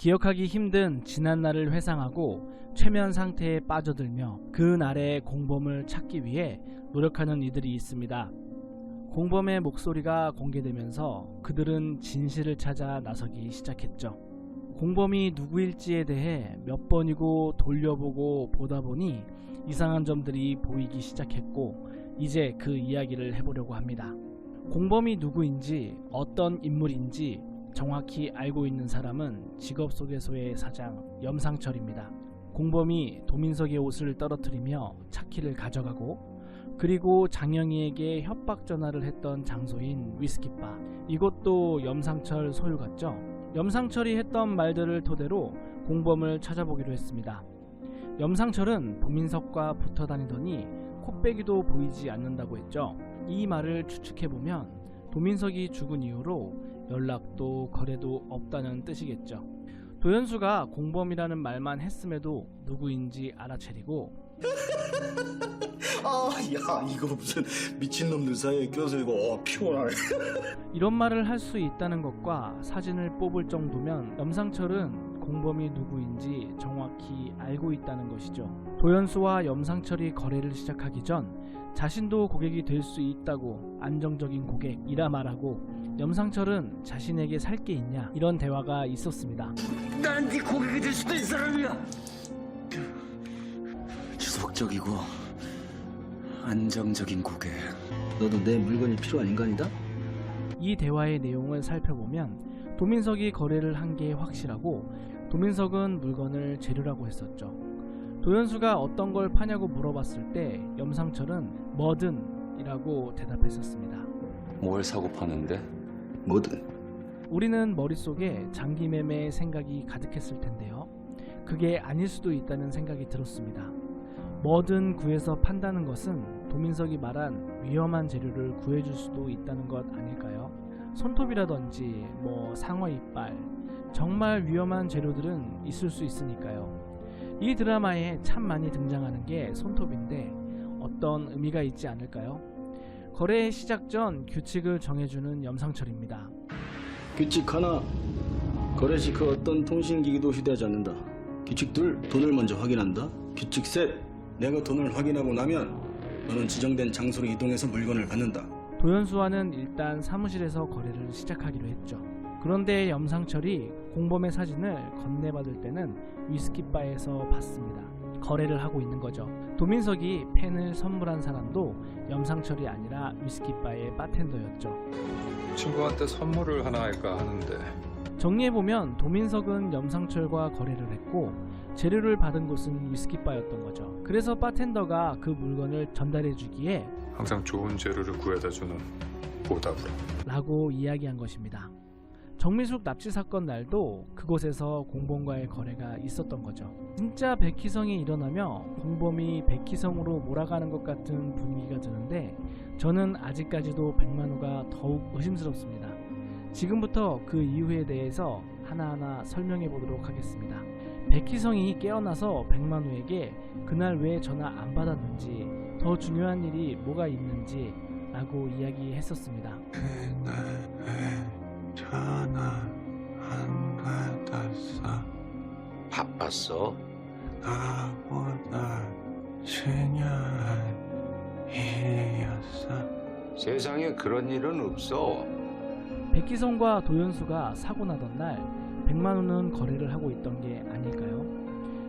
기억하기 힘든 지난날을 회상하고 최면 상태에 빠져들며 그 날의 공범을 찾기 위해 노력하는 이들이 있습니다. 공범의 목소리가 공개되면서 그들은 진실을 찾아 나서기 시작했죠. 공범이 누구일지에 대해 몇 번이고 돌려보고 보다 보니 이상한 점들이 보이기 시작했고 이제 그 이야기를 해보려고 합니다. 공범이 누구인지 어떤 인물인지 정확히 알고 있는 사람은 직업소개소의 사장 염상철입니다. 공범이 도민석의 옷을 떨어뜨리며 차키를 가져가고 그리고 장영희에게 협박 전화를 했던 장소인 위스키바, 이것도 염상철 소유 같죠? 염상철이 했던 말들을 토대로 공범을 찾아보기로 했습니다. 염상철은 도민석과 붙어 다니더니 코빼기도 보이지 않는다고 했죠. 이 말을 추측해보면 도민석이 죽은 이후로 연락도 거래도 없다는 뜻이겠죠. 도현수가 공범이라는 말만 했음에도 누구인지 알아차리고 야 이거 무슨 미친놈들 사이에 껴서 이거 피곤하네. 이런 말을 할 수 있다는 것과 사진을 뽑을 정도면 염상철은 공범이 누구인지 정확히 알고 있다는 것이죠. 도현수와 염상철이 거래를 시작하기 전 자신도 고객이 될 수 있다고 안정적인 고객이라 말하고 염상철은 자신에게 살 게 있냐 이런 대화가 있었습니다. 난 네 고객이 될 수도 있는 사람이야. 지속적이고 안정적인 고객. 너도 내 물건이 필요한 인간이다? 이 대화의 내용을 살펴보면 도민석이 거래를 한 게 확실하고 도민석은 물건을 재료라고 했었죠. 도현수가 어떤 걸 파냐고 물어봤을 때 염상철은 뭐든 이라고 대답했었습니다. 뭘 사고 파는데? 뭐든. 우리는 머릿속에 장기매매의 생각이 가득했을 텐데요. 그게 아닐 수도 있다는 생각이 들었습니다. 뭐든 구해서 판다는 것은 도민석이 말한 위험한 재료를 구해줄 수도 있다는 것 아닐까요? 손톱이라든지 상어 이빨, 정말 위험한 재료들은 있을 수 있으니까요. 이 드라마에 참 많이 등장하는 게 손톱인데 어떤 의미가 있지 않을까요? 거래의 시작 전 규칙을 정해주는 염상철입니다. 규칙 하나, 거래 시 그 어떤 통신기기도 휴대하지 않는다. 규칙 둘, 돈을 먼저 확인한다. 규칙 셋, 내가 돈을 확인하고 나면 너는 지정된 장소로 이동해서 물건을 받는다. 도현수와는 일단 사무실에서 거래를 시작하기로 했죠. 그런데 염상철이 공범의 사진을 건네받을 때는 위스키바에서 봤습니다. 거래를 하고 있는 거죠. 도민석이 펜을 선물한 사람도 염상철이 아니라 위스키바의 바텐더였죠. 친구한테 선물을 하나 할까 하는데. 정리해보면 도민석은 염상철과 거래를 했고 재료를 받은 곳은 위스키바였던 거죠. 그래서 바텐더가 그 물건을 전달해주기에 항상 좋은 재료를 구해다주는 보답으로 라고 이야기한 것입니다. 정미숙 납치 사건 날도 그곳에서 공범과의 거래가 있었던 거죠. 진짜 백희성이 일어나며 공범이 백희성으로 몰아가는 것 같은 분위기가 드는데 저는 아직까지도 백만우가 더욱 의심스럽습니다. 지금부터 그 이유에 대해서 하나하나 설명해 보도록 하겠습니다. 백희성이 깨어나서 백만우에게 그날 왜 전화 안 받았는지, 더 중요한 일이 뭐가 있는지 라고 이야기했었습니다. 그날 왜 전화 안 받았어? 바빴어? 나보다 중요한 일이었어. 세상에 그런 일은 없어. 백희성과 도현수가 사고 나던 날 백만우는 거래를 하고 있던 게 아닐까요?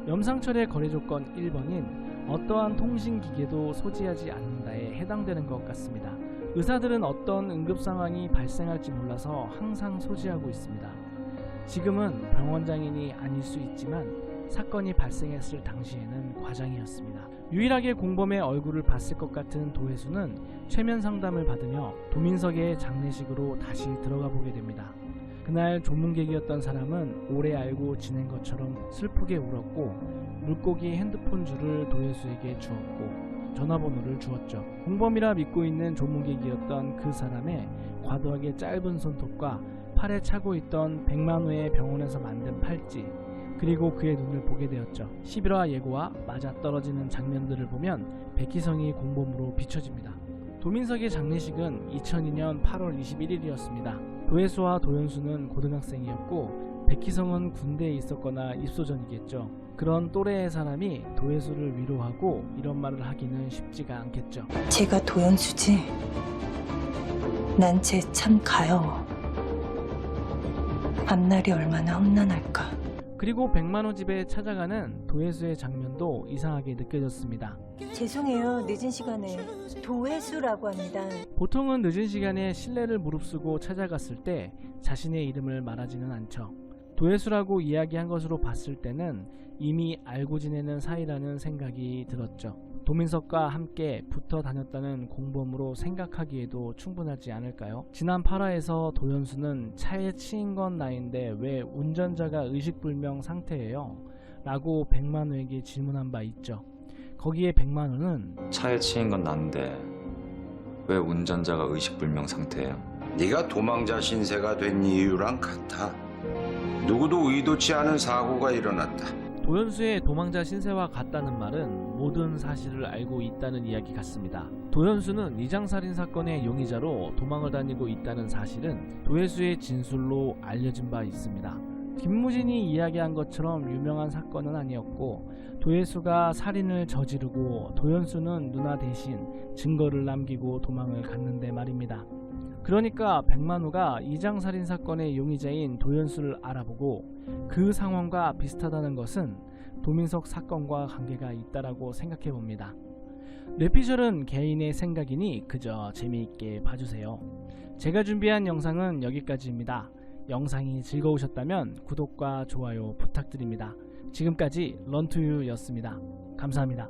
염상철의 거래 조건 1번인 어떠한 통신기계도 소지하지 않는다에 해당되는 것 같습니다. 의사들은 어떤 응급상황이 발생할지 몰라서 항상 소지하고 있습니다. 지금은 병원장인이 아닐 수 있지만 사건이 발생했을 당시에는 과장이었습니다. 유일하게 공범의 얼굴을 봤을 것 같은 도혜수는 최면 상담을 받으며 도민석의 장례식으로 다시 들어가 보게 됩니다. 그날 조문객이었던 사람은 오래 알고 지낸 것처럼 슬프게 울었고 물고기 핸드폰 줄을 도혜수에게 주었고 전화번호를 주었죠. 공범이라 믿고 있는 조문객이었던 그 사람의 과도하게 짧은 손톱과 팔에 차고 있던 백만우의 병원에서 만든 팔찌, 그리고 그의 눈을 보게 되었죠. 11화 예고와 맞아떨어지는 장면들을 보면 백희성이 공범으로 비춰집니다. 도민석의 장례식은 2002년 8월 21일이었습니다. 도혜수와 도현수는 고등학생이었고 백희성은 군대에 있었거나 입소 전이겠죠. 그런 또래의 사람이 도혜수를 위로하고 이런 말을 하기는 쉽지가 않겠죠. 제가 도연수지. 난 쟤 참 가여워. 앞날이 얼마나 험난할까. 그리고 백만호 집에 찾아가는 도혜수의 장면도 이상하게 느껴졌습니다. 죄송해요. 늦은 시간에. 도혜수라고 합니다. 보통은 늦은 시간에 실례를 무릅쓰고 찾아갔을 때 자신의 이름을 말하지는 않죠. 도혜수라고 이야기한 것으로 봤을 때는 이미 알고 지내는 사이라는 생각이 들었죠. 도민석과 함께 붙어 다녔다는 공범으로 생각하기에도 충분하지 않을까요? 지난 8화에서 도연수는 차에 치인 건 나인데 왜 운전자가 의식불명 상태예요? 라고 백만호에게 질문한 바 있죠. 거기에 백만호는 차에 치인 건 난데 왜 운전자가 의식불명 상태예요? 네가 도망자 신세가 된 이유랑 같아. 누구도 의도치 않은 사고가 일어났다. 도연수의 도망자 신세와 같다는 말은 모든 사실을 알고 있다는 이야기 같습니다. 도연수는 이장살인 사건의 용의자로 도망을 다니고 있다는 사실은 도혜수의 진술로 알려진 바 있습니다. 김무진이 이야기한 것처럼 유명한 사건은 아니었고 도혜수가 살인을 저지르고 도연수는 누나 대신 증거를 남기고 도망을 갔는데 말입니다. 그러니까 백만호가 이장살인 사건의 용의자인 도연수를 알아보고 그 상황과 비슷하다는 것은 도민석 사건과 관계가 있다라고 생각해 봅니다. 뇌피셜은 개인의 생각이니 그저 재미있게 봐주세요. 제가 준비한 영상은 여기까지입니다. 영상이 즐거우셨다면 구독과 좋아요 부탁드립니다. 지금까지 런투유였습니다. 감사합니다.